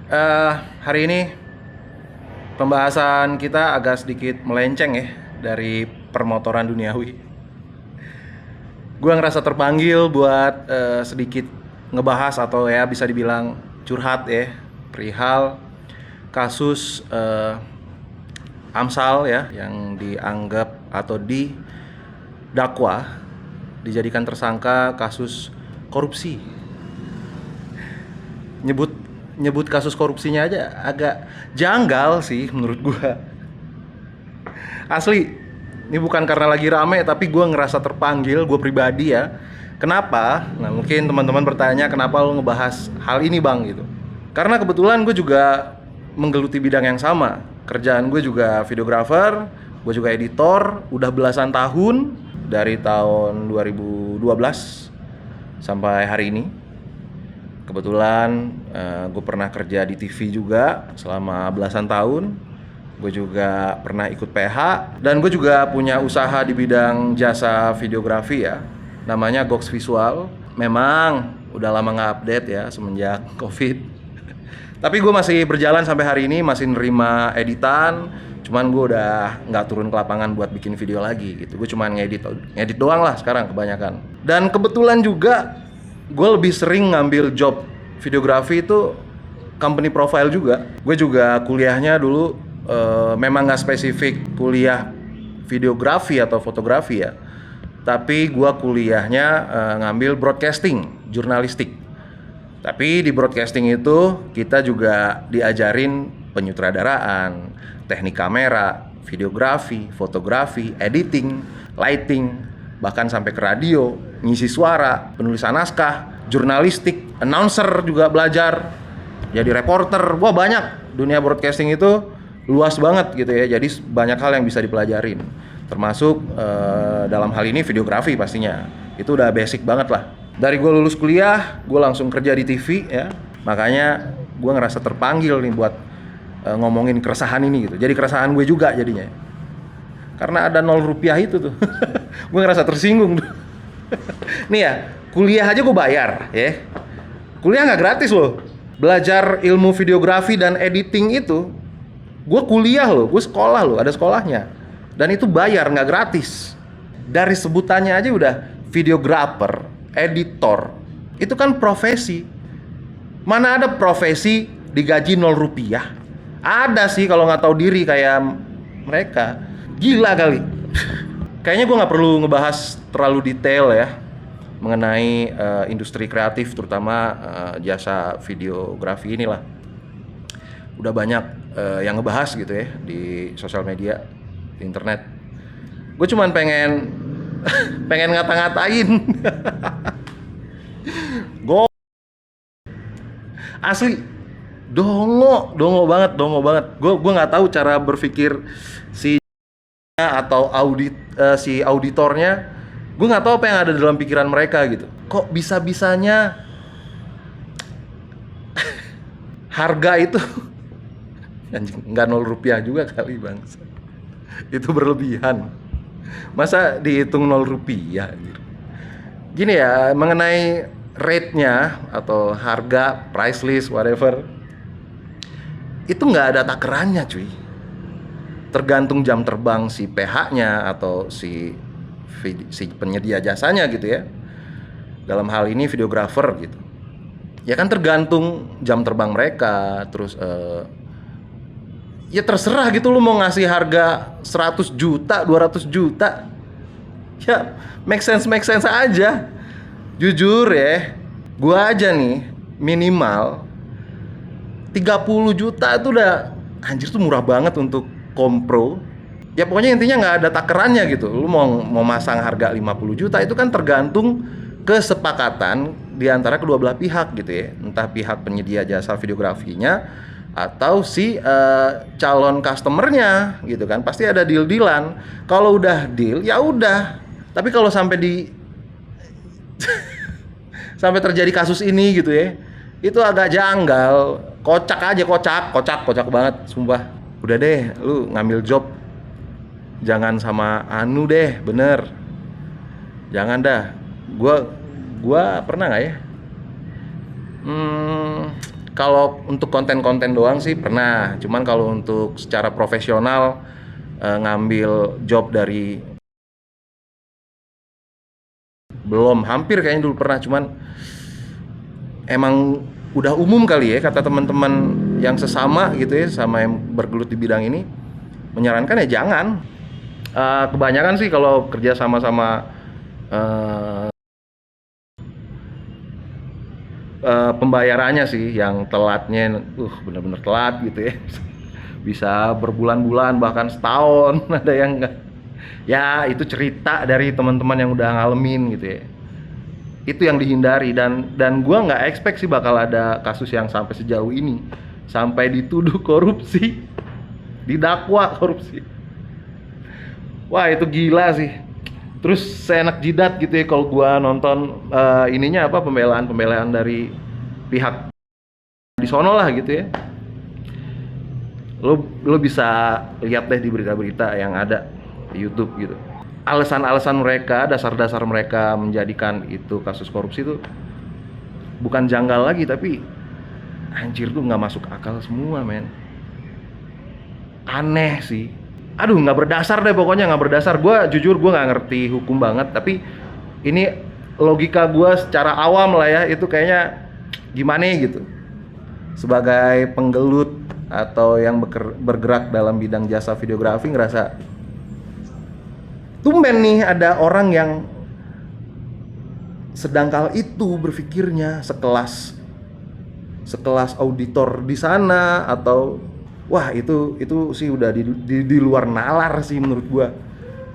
Eh, Hari ini pembahasan kita agak sedikit melenceng ya dari permotoran duniawi. Gue ngerasa terpanggil buat sedikit ngebahas atau ya bisa dibilang curhat ya perihal kasus Amsal ya yang dianggap atau didakwa dijadikan tersangka kasus korupsi. Nyebut kasus korupsinya aja agak janggal sih menurut gua. Asli, ini bukan karena lagi rame tapi gua ngerasa terpanggil, gua pribadi ya. Kenapa? Nah, mungkin teman-teman bertanya kenapa lo ngebahas hal ini, Bang, gitu. Karena kebetulan gue juga menggeluti bidang yang sama. Kerjaan gue juga videografer, gue juga editor, udah belasan tahun dari tahun 2012 sampai hari ini. Kebetulan gue pernah kerja di TV juga selama belasan tahun. Gue juga pernah ikut PH. Dan gue juga punya usaha di bidang jasa videografi ya. Namanya Gox Visual. Memang udah lama nggak update ya semenjak COVID. Tapi gue masih berjalan sampai hari ini, masih nerima editan. Cuman gue udah nggak turun ke lapangan buat bikin video lagi gitu. Gue cuma ngedit doang lah sekarang kebanyakan. Dan kebetulan juga gue lebih sering ngambil job videografi itu company profile juga. Gue juga kuliahnya dulu memang nggak spesifik kuliah videografi atau fotografi ya. Tapi gue kuliahnya ngambil broadcasting, jurnalistik. Tapi di broadcasting itu kita juga diajarin penyutradaraan, teknik kamera, videografi, fotografi, editing, lighting, bahkan sampai ke radio, ngisi suara, penulisan naskah, jurnalistik, announcer juga belajar, jadi reporter. Wah, banyak. Dunia broadcasting itu luas banget gitu ya. Jadi banyak hal yang bisa dipelajarin. Termasuk dalam hal ini videografi pastinya. Itu udah basic banget lah. Dari gue lulus kuliah, gue langsung kerja di TV ya. Makanya gue ngerasa terpanggil nih buat ngomongin keresahan ini gitu. Jadi keresahan gue juga jadinya. Karena ada 0 rupiah itu tuh. Gue ngerasa tersinggung tuh. Nih ya, kuliah aja gue bayar ya. Kuliah nggak gratis loh. Belajar ilmu videografi dan editing itu, gue kuliah loh, gue sekolah loh, ada sekolahnya. Dan itu bayar, nggak gratis. Dari sebutannya aja udah videographer, editor. Itu kan profesi. Mana ada profesi digaji 0 rupiah? Ada sih kalau nggak tahu diri kayak mereka. Gila kali. Kayaknya gue nggak perlu ngebahas terlalu detail ya mengenai industri kreatif, terutama jasa videografi inilah. Udah banyak yang ngebahas gitu ya di sosial media, di internet. Gue cuman pengen ngata-ngatain. Gue asli dongo banget. Gue nggak tahu cara berpikir si atau si auditornya. Gue nggak tahu apa yang ada dalam pikiran mereka gitu. Kok bisa-bisanya harga itu nggak 0 rupiah juga kali, bang. Itu berlebihan. Masa dihitung 0 rupiah gitu. Gini ya, mengenai rate-nya atau harga, price list, whatever, itu nggak ada takarannya cuy. Tergantung jam terbang si PH-nya atau si penyedia jasanya gitu ya. Dalam hal ini videografer gitu. Ya kan tergantung jam terbang mereka. Terus ya terserah gitu, lu mau ngasih harga 100 juta, 200 juta. Ya make sense aja. Jujur ya, gua aja nih minimal 30 juta itu udah anjir, tuh murah banget untuk kompro. Ya pokoknya intinya nggak ada takarannya gitu. Lu mau masang harga 50 juta itu kan tergantung kesepakatan di antara kedua belah pihak gitu ya. Entah pihak penyedia jasa videografinya atau si calon customernya gitu kan. Pasti ada deal-dealan. Kalau udah deal ya udah. Tapi kalau sampai sampai terjadi kasus ini gitu ya, itu agak janggal. Kocak banget sumpah. Udah deh, lu ngambil job jangan sama anu deh, bener. Jangan dah. Gua pernah nggak ya? Kalau untuk konten-konten doang sih pernah, cuman kalau untuk secara profesional ngambil job dari belum, hampir kayaknya dulu pernah, cuman emang udah umum kali ya kata teman-teman yang sesama gitu ya, sama yang bergelut di bidang ini, menyarankan ya jangan. Kebanyakan sih kalau kerja sama-sama pembayarannya sih yang telatnya bener-bener telat gitu ya. Bisa berbulan-bulan bahkan setahun. Ada yang enggak. Ya itu cerita dari teman-teman yang udah ngalamin gitu ya. Itu yang dihindari, dan gua nggak expect sih bakal ada kasus yang sampai sejauh ini, sampai dituduh korupsi, didakwa korupsi. Wah itu gila sih. Terus seenak jidat gitu ya kalau gua nonton ininya apa, pembelaan dari pihak di sono lah gitu ya. Lo bisa lihat deh di berita-berita yang ada di YouTube gitu. Alasan-alasan mereka, dasar-dasar mereka menjadikan itu kasus korupsi itu bukan janggal lagi, tapi anjir tuh nggak masuk akal semua, men. Aneh sih. Aduh, nggak berdasar deh pokoknya, nggak berdasar. Gue jujur gue nggak ngerti hukum banget, tapi ini logika gue secara awam lah ya, itu kayaknya gimana gitu. Sebagai penggelut atau yang bergerak dalam bidang jasa videografi, ngerasa tumben nih ada orang yang sedangkal itu berpikirnya, sekelas auditor di sana, atau wah itu sih udah di luar nalar sih menurut gua.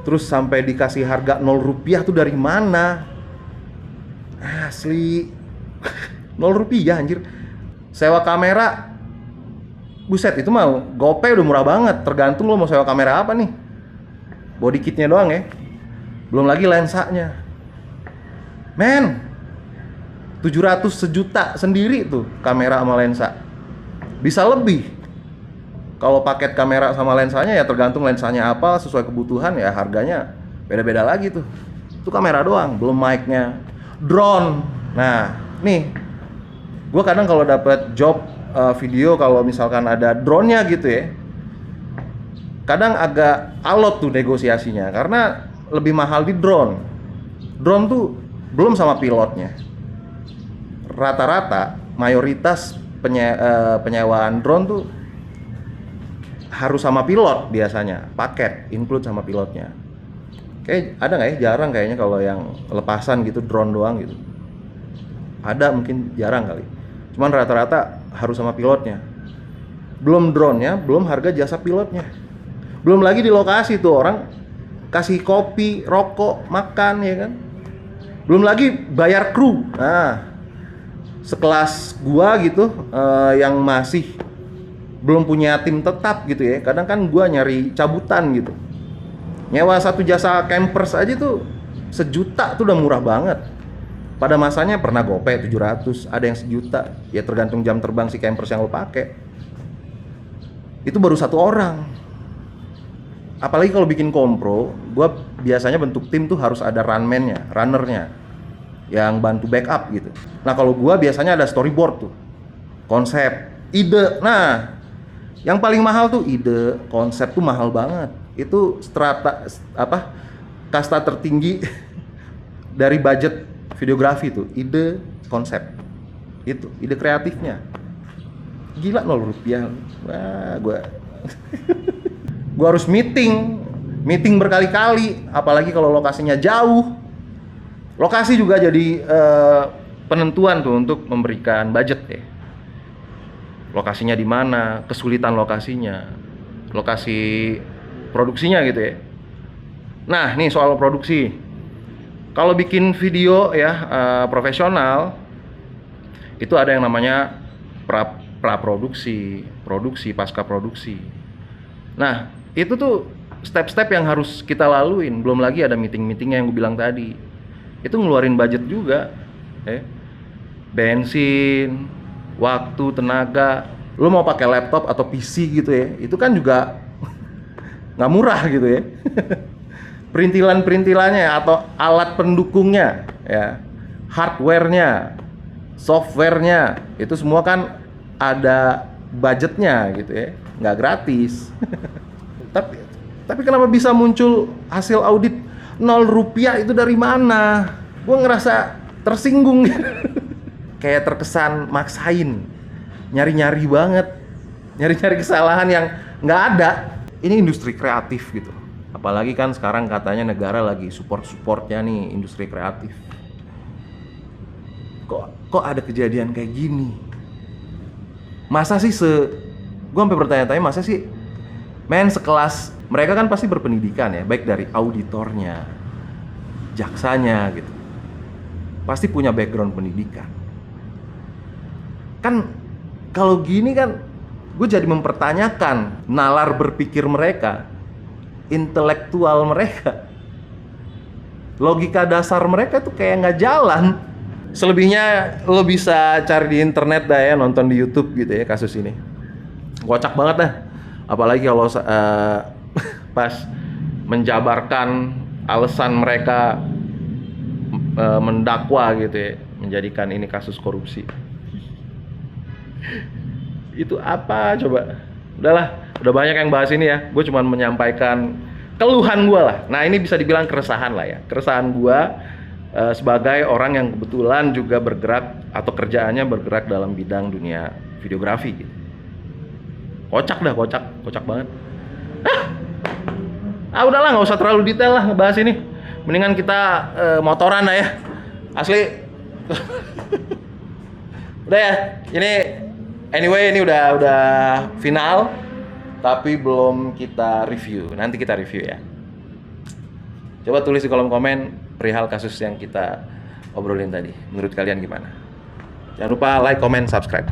Terus sampai dikasih harga 0 rupiah tuh dari mana? Asli 0 rupiah anjir. Sewa kamera, buset, itu mah GoPay udah murah banget. Tergantung lo mau sewa kamera apa nih. Body kitnya doang ya, belum lagi lensanya. Men, 700 sejuta sendiri tuh kamera sama lensa. Bisa lebih. Kalau paket kamera sama lensanya ya tergantung lensanya apa, sesuai kebutuhan ya harganya beda-beda lagi tuh. Itu kamera doang, belum mic-nya. Drone. Nah, nih, gue kadang kalau dapat job video, kalau misalkan ada drone-nya gitu ya, kadang agak alot tuh negosiasinya, karena lebih mahal di drone. Drone tuh belum sama pilotnya. Rata-rata mayoritas penyewaan drone tuh harus sama pilot biasanya, paket include sama pilotnya. Kayak ada nggak ya? Jarang kayaknya kalau yang lepasan gitu drone doang gitu. Ada mungkin, jarang kali. Cuman rata-rata harus sama pilotnya. Belum drone-nya, belum harga jasa pilotnya. Belum lagi di lokasi tuh orang kasih kopi, rokok, makan ya kan. Belum lagi bayar kru. Nah, sekelas gua gitu yang masih belum punya tim tetap gitu ya. Kadang kan gua nyari cabutan gitu. Nyewa satu jasa campers aja tuh 1 juta tuh udah murah banget. Pada masanya pernah GoPay 700, ada yang 1 juta. Ya tergantung jam terbang si campers yang lo pakai. Itu baru 1 orang. Apalagi kalau bikin kompro, gue biasanya bentuk tim tuh harus ada runnernya, yang bantu backup gitu. Nah kalau gue biasanya ada storyboard tuh, konsep, ide. Nah, yang paling mahal tuh ide, konsep tuh mahal banget. Itu kasta tertinggi dari budget videografi tuh, ide, konsep. Itu ide kreatifnya. Gila 0 rupiah. Wah, gue harus meeting berkali-kali, apalagi kalau lokasinya jauh. Lokasi juga jadi penentuan tuh untuk memberikan budget ya. Lokasinya di mana, kesulitan lokasinya, lokasi produksinya gitu ya. Nah, nih soal produksi. Kalau bikin video ya profesional, itu ada yang namanya praproduksi, produksi, pasca produksi. Nah, itu tuh step-step yang harus kita laluin. Belum lagi ada meeting-meetingnya yang gue bilang tadi. Itu ngeluarin budget juga, bensin, waktu, tenaga. Lo mau pakai laptop atau PC gitu ya, itu kan juga nggak murah gitu ya. Perintilan-perintilannya atau alat pendukungnya, ya, hardware-nya, software-nya, itu semua kan ada budgetnya gitu ya, nggak gratis. Tapi kenapa bisa muncul hasil audit 0 rupiah itu dari mana? Gue ngerasa tersinggung. Kayak terkesan maksain, nyari-nyari banget, nyari-nyari kesalahan yang nggak ada. Ini industri kreatif gitu. Apalagi kan sekarang katanya negara lagi support-supportnya nih industri kreatif. Kok ada kejadian kayak gini? Masa sih gue sampai bertanya-tanya, masa sih sekelas mereka kan pasti berpendidikan ya, baik dari auditornya, jaksanya gitu, pasti punya background pendidikan. Kan kalau gini kan gue jadi mempertanyakan nalar berpikir mereka, intelektual mereka, logika dasar mereka tuh kayak nggak jalan. Selebihnya lo bisa cari di internet dah ya, nonton di YouTube gitu ya kasus ini. Kocak banget dah. Apalagi kalau pas menjabarkan alasan mereka mendakwa gitu ya, menjadikan ini kasus korupsi. Itu apa coba? Udahlah, udah banyak yang bahas ini ya. Gue cuma menyampaikan keluhan gue lah. Nah, ini bisa dibilang keresahan lah ya. Keresahan gue sebagai orang yang kebetulan juga bergerak atau kerjaannya bergerak dalam bidang dunia videografi gitu. Kocak banget. Udahlah, nggak usah terlalu detail lah ngebahas ini. Mendingan kita motoran lah ya. Asli. Udah ya, ini anyway ini udah final, tapi belum kita review. Nanti kita review ya. Coba tulis di kolom komen perihal kasus yang kita obrolin tadi. Menurut kalian gimana? Jangan lupa like, comment, subscribe.